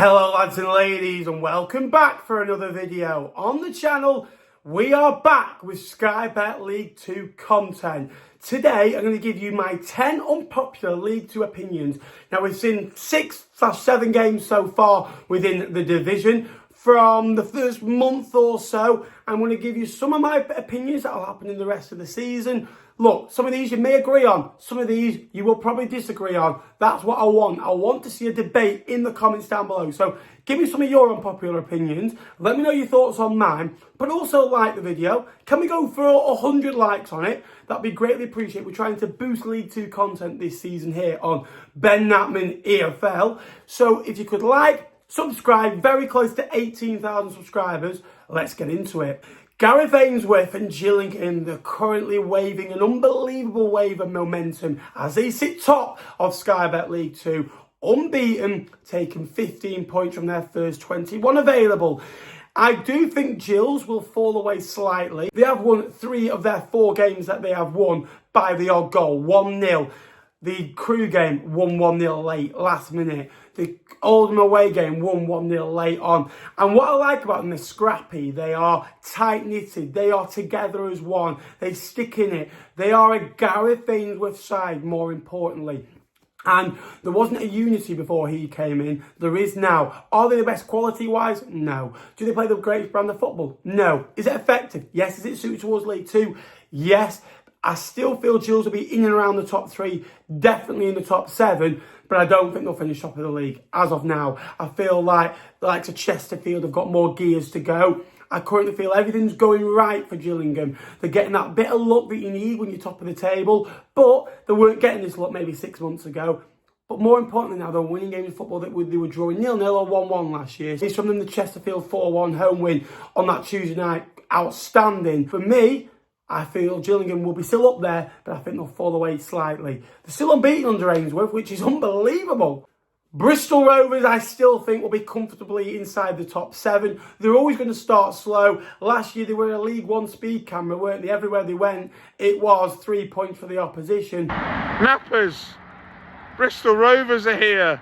Hello lads and ladies, and welcome back for another video on the channel. We are back with Sky Bet League 2 content. Today I'm going to give you my 10 unpopular League 2 opinions. Now we've seen 6/7 games so far within the division. From the first month or so, I'm going to give you some of my opinions that will happen in the rest of the season. Look, some of these you may agree on, some of these you will probably disagree on. That's what I want. I want to see a debate in the comments down below. So give me some of your unpopular opinions. Let me know your thoughts on mine, but also like the video. Can we go for 100 likes on it? That'd be greatly appreciated. We're trying to boost League 2 content this season here on Ben Knapman EFL. So if you could subscribe, very close to 18,000 subscribers. Let's get into it. Gareth Ainsworth and Gillingham, they're currently waving an unbelievable wave of momentum as they sit top of Sky Bet League 2, unbeaten, taking 15 points from their first 21 available. I do think Gills will fall away slightly. They have won 3 of their 4 games that they have won by the odd goal, 1-0. The Crew game won 1-0 late, last minute. The Oldham away game won 1-0 late on. And what I like about them, they're scrappy. They are tight-knitted. They are together as one. They stick in it. They are a Gareth Ainsworth side, more importantly. And there wasn't a unity before he came in. There is now. Are they the best quality-wise? No. Do they play the greatest brand of football? No. Is it effective? Yes. Is it suited towards League 2? Yes. I still feel Gills will be in and around the top 3, definitely in the top 7, but I don't think they'll finish top of the league as of now. I feel like the likes of Chesterfield have got more gears to go. I currently feel everything's going right for Gillingham. They're getting that bit of luck that you need when you're top of the table, but they weren't getting this luck maybe 6 months ago. But more importantly now, they're winning games of football that they were drawing 0-0 or 1-1 last year. It's from them the Chesterfield 4-1 home win on that Tuesday night. Outstanding. For me, I feel Gillingham will be still up there, but I think they'll fall away slightly. They're still unbeaten under Ainsworth, which is unbelievable. Bristol Rovers, I still think, will be comfortably inside the top 7. They're always going to start slow. Last year, they were a League 1 speed camera, weren't they? Everywhere they went, it was 3 points for the opposition. Nappers! Bristol Rovers are here!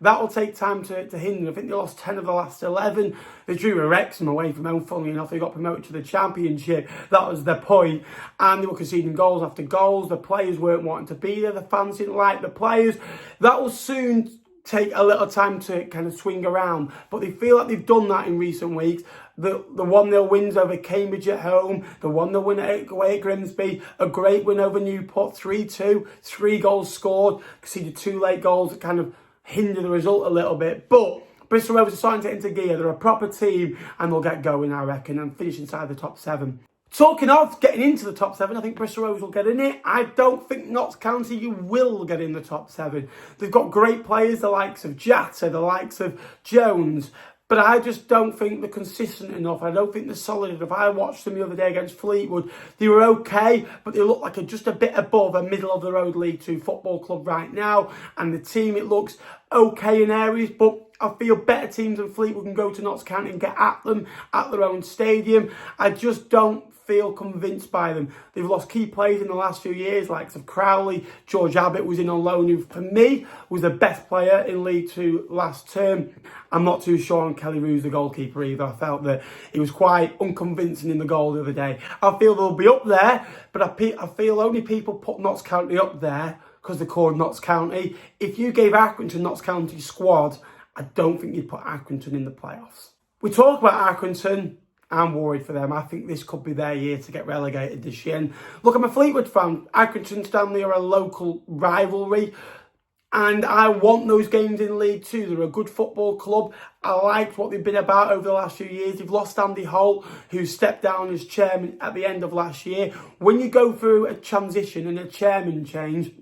That will take time to hinder. I think they lost 10 of the last 11. They drew a Wrexham away from home, funnily enough. They got promoted to the Championship. That was their point. And they were conceding goals after goals. The players weren't wanting to be there. The fans didn't like the players. That will soon take a little time to kind of swing around. But they feel like they've done that in recent weeks. The 1-0 wins over Cambridge at home, the 1-0 win away at Grimsby, a great win over Newport, 3-2, 3 goals scored, conceded 2 late goals that kind of hinder the result a little bit. But Bristol Rovers are starting to get into gear. They're a proper team and they'll get going, I reckon, and finish inside the top 7. Talking of getting into the top 7, I think Bristol Rovers will get in it. I don't think Notts County will get in the top 7. They've got great players, the likes of Jatta, the likes of Jones, but I just don't think they're consistent enough. I don't think they're solid enough. I watched them the other day against Fleetwood. They were okay, but they look like just a bit above a middle-of-the-road League 2 football club right now. And the team, it looks okay in areas, but I feel better teams than Fleetwood can go to Notts County and get at them at their own stadium. I just don't feel convinced by them. They've lost key players in the last few years, like of Crowley. George Abbott was in on loan, who for me was the best player in League 2 last term. I'm not too sure on Kelly Roos, the goalkeeper, either. I felt that he was quite unconvincing in the goal the other day. I feel they'll be up there, but I feel only people put Notts County up there because they're called Notts County. If you gave Accrington Notts County squad, I don't think you'd put Accrington in the playoffs. We talk about Accrington. I'm worried for them. I think this could be their year to get relegated this year. And look, I'm a Fleetwood fan. Accrington Stanley are a local rivalry. And I want those games in League 2. They're a good football club. I liked what they've been about over the last few years. They've lost Andy Holt, who stepped down as chairman at the end of last year. When you go through a transition and a chairman change,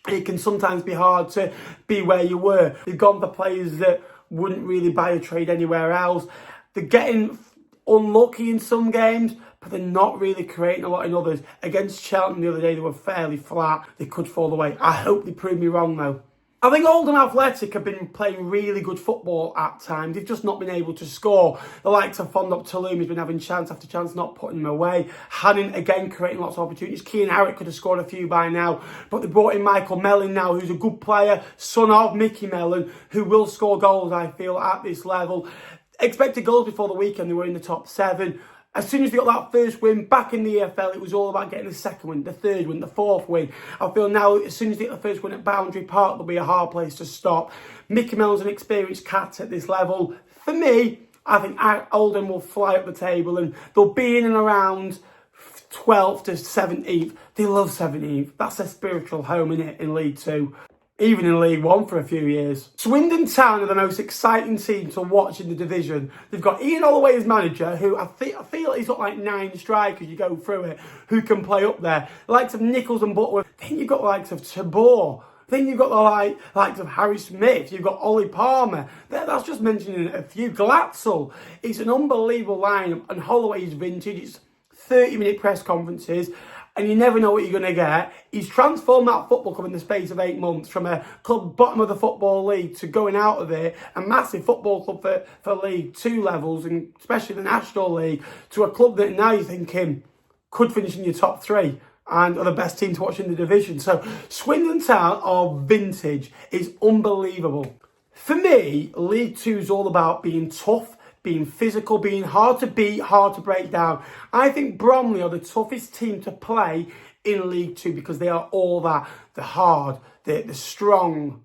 it can sometimes be hard to be where you were. They've gone for players that wouldn't really buy a trade anywhere else. They're getting unlucky in some games, but they're not really creating a lot in others. Against Cheltenham the other day, they were fairly flat. They could fall away. I hope they prove me wrong, though. I think Oldham Athletic have been playing really good football at times. They've just not been able to score. The likes of Fondop Tulloom has been having chance after chance, not putting them away. Hannon, again, creating lots of opportunities. Keane Harrick could have scored a few by now. But they brought in Michael Mellon now, who's a good player, son of Mickey Mellon, who will score goals, I feel, at this level. Expected goals before the weekend, they were in the top 7. As soon as they got that first win back in the EFL, it was all about getting the second win, the third win, the fourth win. I feel now, as soon as they get the first win at Boundary Park, there'll be a hard place to stop. Mickey Mellon's an experienced cat at this level. For me, I think Oldham will fly up the table and they'll be in and around 12th to 17th. They love 17th. That's their spiritual home, innit, in League 2. Even in League 1 for a few years. Swindon Town are the most exciting team to watch in the division. They've got Ian Holloway as manager, who I feel he's got like 9 strikers, you go through it, who can play up there. The likes of Nichols and Butler. Then you've got the likes of Tabor. Then you've got the likes of Harry Smith. You've got Ollie Palmer. That's just mentioning a few. Glatzel. It's an unbelievable lineup, and Holloway's vintage. It's 30-minute press conferences, and you never know what you're going to get. He's transformed that football club in the space of 8 months from a club bottom of the Football League to going out of it, a massive football club for League 2 levels, and especially the National League, to a club that now you're thinking could finish in your top 3 and are the best team to watch in the division. So Swindon Town are vintage. It's unbelievable. For me, League 2 is all about being tough, being physical, being hard to beat, hard to break down. I think Bromley are the toughest team to play in League 2 because they are all that. The hard, the strong,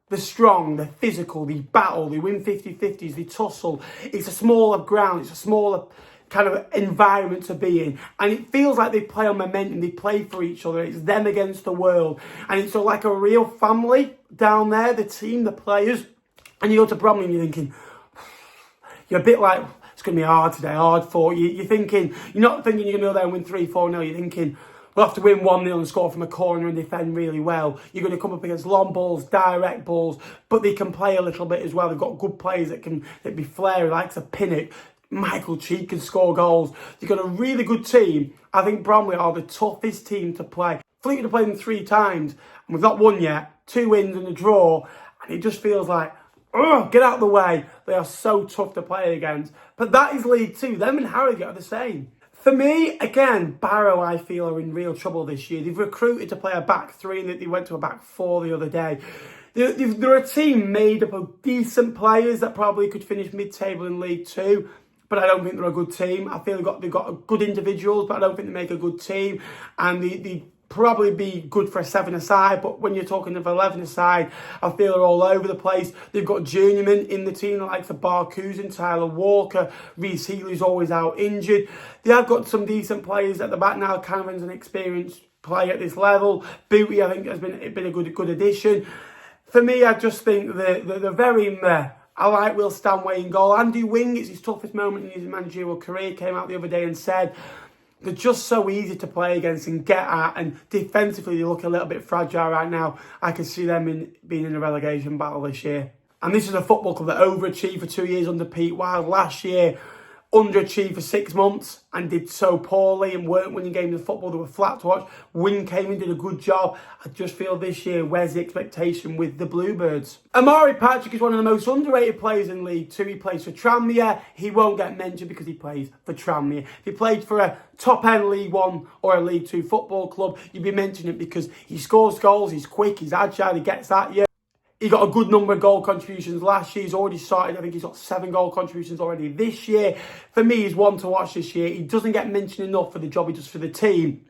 the physical, they battle, they win 50-50s, they tussle. It's a smaller ground, it's a smaller kind of environment to be in. And it feels like they play on momentum, they play for each other. It's them against the world. And it's like a real family down there, the team, the players. And you go to Bromley and you're thinking, you're a bit like, it's going to be hard today, hard fought. You're thinking, you're not thinking you're going to go there and win 3-4-0. You're thinking, we'll have to win 1-0 and score from a corner and defend really well. You're going to come up against long balls, direct balls, but they can play a little bit as well. They've got good players that be flary, like a Pinnock. Michael Cheek can score goals. You've got a really good team. I think Bromley are the toughest team to play. Fleetwood have played them 3 times, and we've not won yet. 2 wins and a draw, and it just feels like, get out of the way. They are so tough to play against. But that is League 2. Them and Harrogate are the same. For me, again, Barrow, I feel, are in real trouble this year. They've recruited to play a back 3 and they went to a back 4 the other day. They're a team made up of decent players that probably could finish mid-table in League 2. But I don't think they're a good team. I feel they've got good individuals, but I don't think they make a good team. And they probably be good for a 7-a-side, but when you're talking of 11-a-side, I feel they're all over the place. They've got journeymen in the team, like the Barcoos, Tyler Walker, Reece Healy's always out injured. They have got some decent players at the back now. Canavan's an experienced player at this level. Booty, I think, has been a good addition. For me, I just think they're very meh. I like Will Stanway in goal. Andy Wing, it's his toughest moment in his managerial career. Came out the other day and said they're just so easy to play against and get at, and defensively they look a little bit fragile right now. I can see them being in a relegation battle this year. And this is a football club that overachieved for 2 years under Pete Wild. Last year, underachieved for 6 months and did so poorly and weren't winning games of football. They were flat to watch. Wing came in, did a good job. I just feel this year, where's the expectation with the Bluebirds? Amari Patrick is one of the most underrated players in League 2. He plays for Tranmere. He won't get mentioned because he plays for Tranmere. If he played for a top-end League 1 or a League 2 football club, you'd be mentioning it because he scores goals, he's quick, he's agile, he gets at you. He got a good number of goal contributions last year. He's already started. I think he's got 7 goal contributions already this year. For me, he's one to watch this year. He doesn't get mentioned enough for the job he does for the team.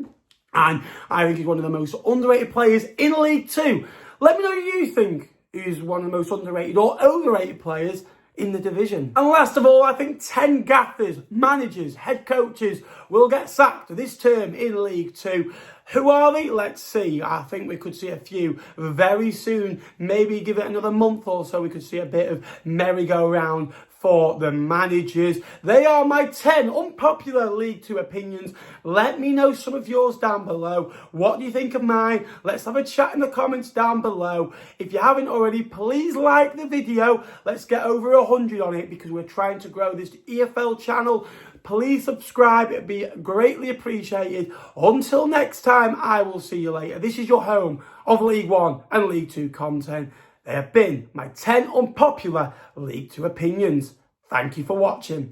And I think he's one of the most underrated players in League 2. Let me know who you think is one of the most underrated or overrated players in the division. And last of all, I think 10 gaffers, managers, head coaches will get sacked this term in League 2. Who are they? Let's see. I think we could see a few very soon. Maybe give it another month or so. We could see a bit of merry-go-round for the managers. They are my 10 unpopular League 2 opinions. Let me know some of yours down below. What do you think of mine? Let's have a chat in the comments down below. If you haven't already, please like the video. Let's get over 100 on it because we're trying to grow this EFL channel. Please subscribe. It'd be greatly appreciated. Until next time, I will see you later. This is your home of League 1 and League 2 content. They have been my 10 unpopular League Two opinions. Thank you for watching.